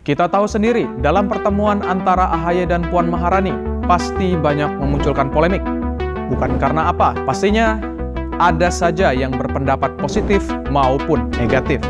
Kita tahu sendiri, dalam pertemuan antara AHY dan Puan Maharani, pasti banyak memunculkan polemik. Bukan karena apa, pastinya ada saja yang berpendapat positif maupun negatif.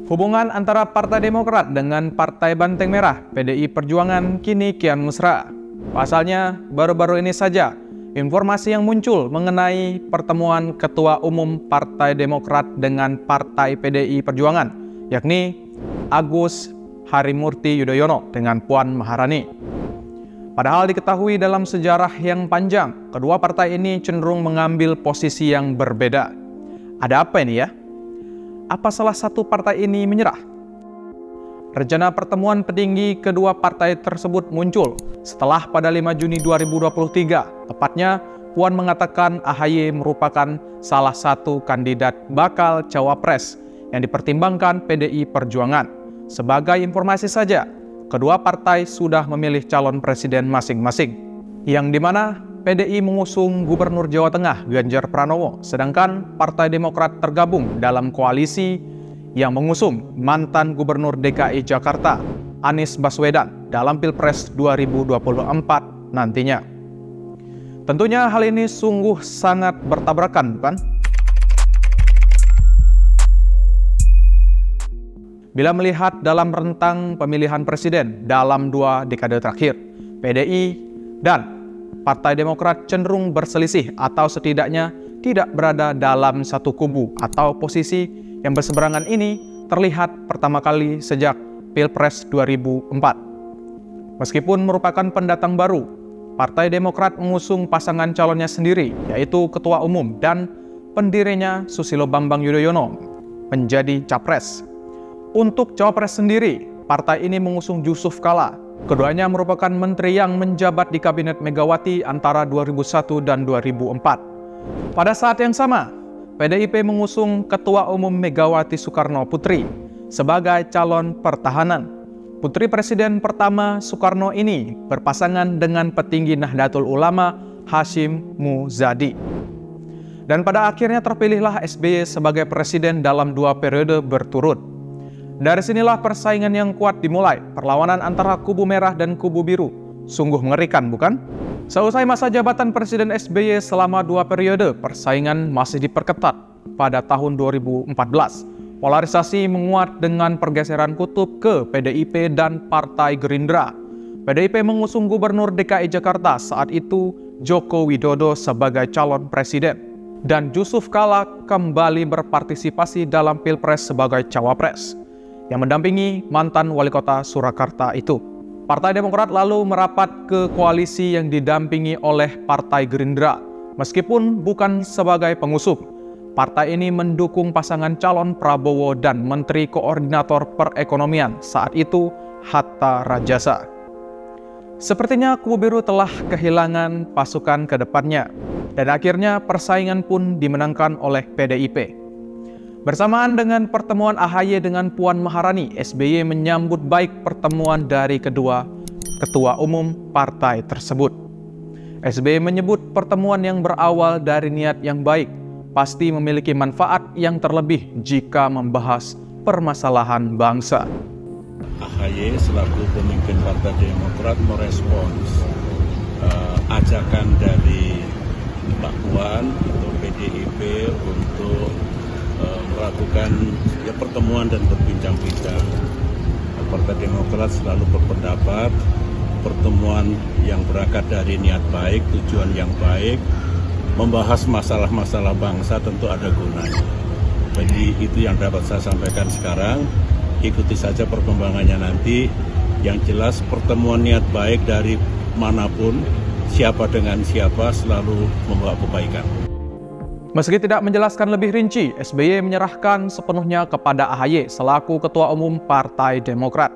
Hubungan antara Partai Demokrat dengan Partai Banteng Merah, PDI Perjuangan, kini kian mesra. Pasalnya, baru-baru ini saja, informasi yang muncul mengenai pertemuan Ketua Umum Partai Demokrat dengan Partai PDI Perjuangan, yakni Agus Harimurti Yudhoyono dengan Puan Maharani. Padahal diketahui dalam sejarah yang panjang, kedua partai ini cenderung mengambil posisi yang berbeda. Ada apa ini ya? Apa salah satu partai ini menyerah? Rencana pertemuan petinggi kedua partai tersebut muncul setelah pada 5 Juni 2023, tepatnya Puan mengatakan AHY merupakan salah satu kandidat bakal cawapres yang dipertimbangkan PDI Perjuangan. Sebagai informasi saja, kedua partai sudah memilih calon presiden masing-masing, yang dimana PDI mengusung Gubernur Jawa Tengah Ganjar Pranowo, sedangkan Partai Demokrat tergabung dalam koalisi yang mengusung mantan Gubernur DKI Jakarta Anies Baswedan dalam Pilpres 2024 nantinya. Tentunya hal ini sungguh sangat bertabrakan, bukan? Bila melihat dalam rentang pemilihan presiden dalam 2 dekade terakhir, PDI dan Partai Demokrat cenderung berselisih atau setidaknya tidak berada dalam satu kubu atau posisi yang berseberangan ini terlihat pertama kali sejak Pilpres 2004. Meskipun merupakan pendatang baru, Partai Demokrat mengusung pasangan calonnya sendiri, yaitu Ketua Umum dan pendirinya Susilo Bambang Yudhoyono menjadi capres. Untuk cawapres sendiri, partai ini mengusung Yusuf Kala. Keduanya merupakan menteri yang menjabat di Kabinet Megawati antara 2001 dan 2004. Pada saat yang sama, PDIP mengusung Ketua Umum Megawati Soekarno Putri sebagai calon pertahanan. Putri Presiden pertama Soekarno ini berpasangan dengan petinggi Nahdlatul Ulama Hashim Muzadi. Dan pada akhirnya terpilihlah SBY sebagai presiden dalam 2 periode berturut. Dari sinilah persaingan yang kuat dimulai, perlawanan antara kubu merah dan kubu biru. Sungguh mengerikan, bukan? Seusai masa jabatan Presiden SBY selama 2 periode, persaingan masih diperketat. Pada tahun 2014, polarisasi menguat dengan pergeseran kutub ke PDIP dan Partai Gerindra. PDIP mengusung Gubernur DKI Jakarta saat itu Joko Widodo sebagai calon presiden, dan Yusuf Kala kembali berpartisipasi dalam Pilpres sebagai cawapres yang mendampingi mantan wali kota Surakarta itu. Partai Demokrat lalu merapat ke koalisi yang didampingi oleh Partai Gerindra. Meskipun bukan sebagai pengusung, partai ini mendukung pasangan calon Prabowo dan Menteri Koordinator Perekonomian saat itu Hatta Rajasa. Sepertinya kubu biru telah kehilangan pasukan ke depannya, dan akhirnya persaingan pun dimenangkan oleh PDIP. Bersamaan dengan pertemuan AHY dengan Puan Maharani, SBY menyambut baik pertemuan dari kedua ketua umum partai tersebut. SBY menyebut pertemuan yang berawal dari niat yang baik pasti memiliki manfaat yang terlebih jika membahas permasalahan bangsa. AHY selaku pemimpin Partai Demokrat merespons ajakan dari Mbak Puan untuk PDIP untuk melakukan pertemuan dan berbincang-bincang. Partai Demokrat selalu berpendapat pertemuan yang berangkat dari niat baik, tujuan yang baik, membahas masalah-masalah bangsa tentu ada gunanya. Jadi itu yang dapat saya sampaikan sekarang. Ikuti saja perkembangannya nanti. Yang jelas pertemuan niat baik dari manapun, siapa dengan siapa selalu membawa kebaikan. Meski tidak menjelaskan lebih rinci, SBY menyerahkan sepenuhnya kepada AHY selaku Ketua Umum Partai Demokrat.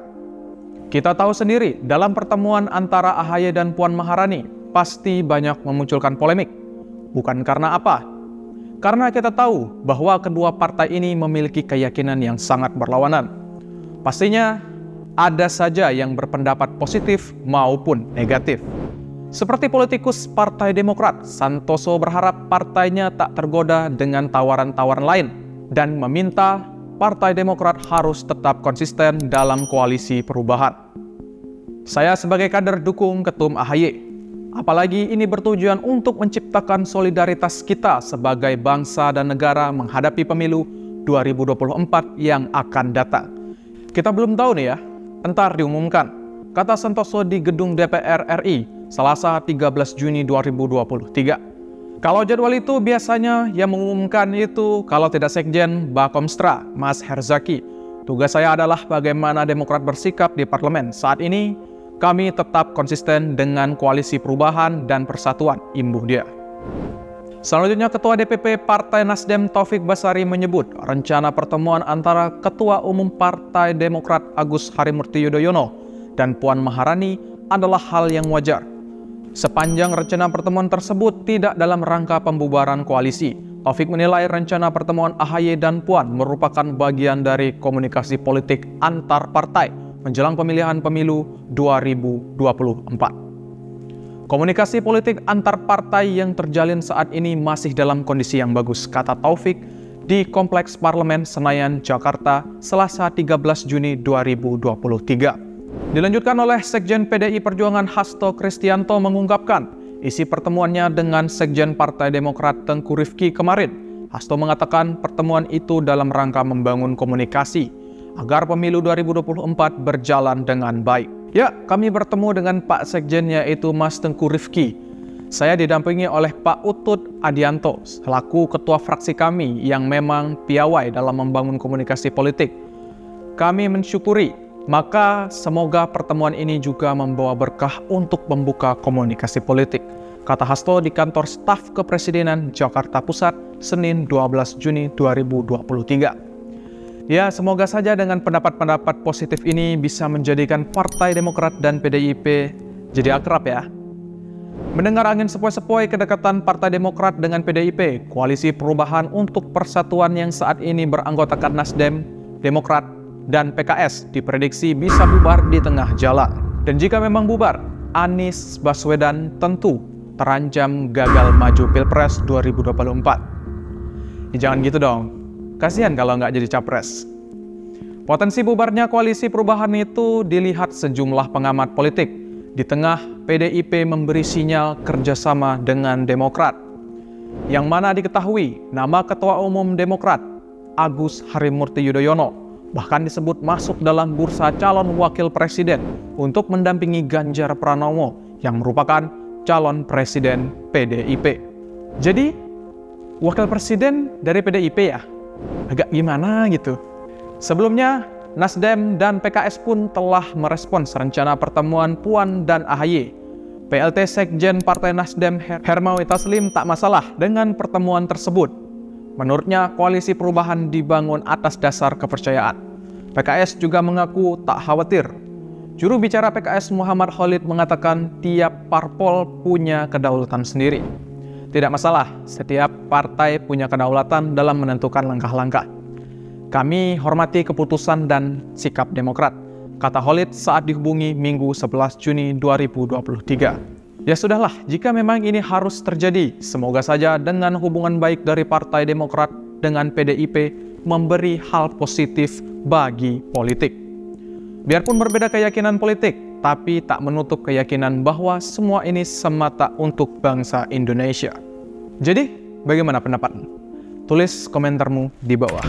Kita tahu sendiri, dalam pertemuan antara AHY dan Puan Maharani, pasti banyak memunculkan polemik. Bukan karena apa? Karena kita tahu bahwa kedua partai ini memiliki keyakinan yang sangat berlawanan. Pastinya, ada saja yang berpendapat positif maupun negatif. Seperti politikus Partai Demokrat, Santoso berharap partainya tak tergoda dengan tawaran-tawaran lain dan meminta Partai Demokrat harus tetap konsisten dalam koalisi perubahan. Saya sebagai kader dukung Ketum AHY, apalagi ini bertujuan untuk menciptakan solidaritas kita sebagai bangsa dan negara menghadapi pemilu 2024 yang akan datang. Kita belum tahu nih ya, entar diumumkan, kata Santoso di gedung DPR RI, Selasa 13 Juni 2023. Kalau jadwal itu biasanya yang mengumumkan itu kalau tidak Sekjen Bakomstra, Mas Herzaki. Tugas saya adalah bagaimana Demokrat bersikap di parlemen. Saat ini kami tetap konsisten dengan koalisi perubahan dan persatuan, imbuh dia. Selanjutnya Ketua DPP Partai Nasdem Taufik Basari menyebut rencana pertemuan antara Ketua Umum Partai Demokrat Agus Harimurti Yudhoyono dan Puan Maharani adalah hal yang wajar. Sepanjang rencana pertemuan tersebut tidak dalam rangka pembubaran koalisi, Taufik menilai rencana pertemuan AHY dan Puan merupakan bagian dari komunikasi politik antar partai menjelang pemilihan pemilu 2024. Komunikasi politik antar partai yang terjalin saat ini masih dalam kondisi yang bagus, kata Taufik di Kompleks Parlemen Senayan, Jakarta, Selasa 13 Juni 2023. Dilanjutkan oleh Sekjen PDI Perjuangan Hasto Kristianto mengungkapkan isi pertemuannya dengan Sekjen Partai Demokrat Tengku Rifki kemarin. Hasto mengatakan pertemuan itu dalam rangka membangun komunikasi agar pemilu 2024 berjalan dengan baik. Ya, kami bertemu dengan Pak Sekjen yaitu Mas Tengku Rifki. Saya didampingi oleh Pak Utut Adianto selaku ketua fraksi kami yang memang piawai dalam membangun komunikasi politik. Kami mensyukuri, maka semoga pertemuan ini juga membawa berkah untuk membuka komunikasi politik, kata Hasto di kantor staf kepresidenan Jakarta Pusat, Senin 12 Juni 2023. Ya, semoga saja dengan pendapat-pendapat positif ini bisa menjadikan Partai Demokrat dan PDIP jadi akrab ya. Mendengar angin sepoi-sepoi kedekatan Partai Demokrat dengan PDIP, koalisi perubahan untuk persatuan yang saat ini beranggotakan Nasdem, Demokrat, dan PKS diprediksi bisa bubar di tengah jalan. Dan jika memang bubar, Anies Baswedan tentu terancam gagal maju Pilpres 2024. Jangan gitu dong, kasihan kalau nggak jadi capres. Potensi bubarnya koalisi perubahan itu dilihat sejumlah pengamat politik. Di tengah PDIP memberi sinyal kerjasama dengan Demokrat, yang mana diketahui nama Ketua Umum Demokrat Agus Harimurti Yudhoyono bahkan disebut masuk dalam bursa calon wakil presiden untuk mendampingi Ganjar Pranowo yang merupakan calon presiden PDIP. Jadi, wakil presiden dari PDIP ya? Agak gimana gitu. Sebelumnya, Nasdem dan PKS pun telah merespons rencana pertemuan Puan dan AHY. PLT Sekjen Partai Nasdem Hermawi Taslim tak masalah dengan pertemuan tersebut. Menurutnya, koalisi perubahan dibangun atas dasar kepercayaan. PKS juga mengaku tak khawatir. Juru bicara PKS Muhammad Khalid mengatakan tiap parpol punya kedaulatan sendiri. Tidak masalah, setiap partai punya kedaulatan dalam menentukan langkah-langkah. Kami hormati keputusan dan sikap Demokrat, kata Khalid saat dihubungi Minggu 11 Juni 2023. Ya sudahlah, jika memang ini harus terjadi, semoga saja dengan hubungan baik dari Partai Demokrat dengan PDIP memberi hal positif bagi politik. Biarpun berbeda keyakinan politik, tapi tak menutup keyakinan bahwa semua ini semata untuk bangsa Indonesia. Jadi, bagaimana pendapatmu? Tulis komentarmu di bawah.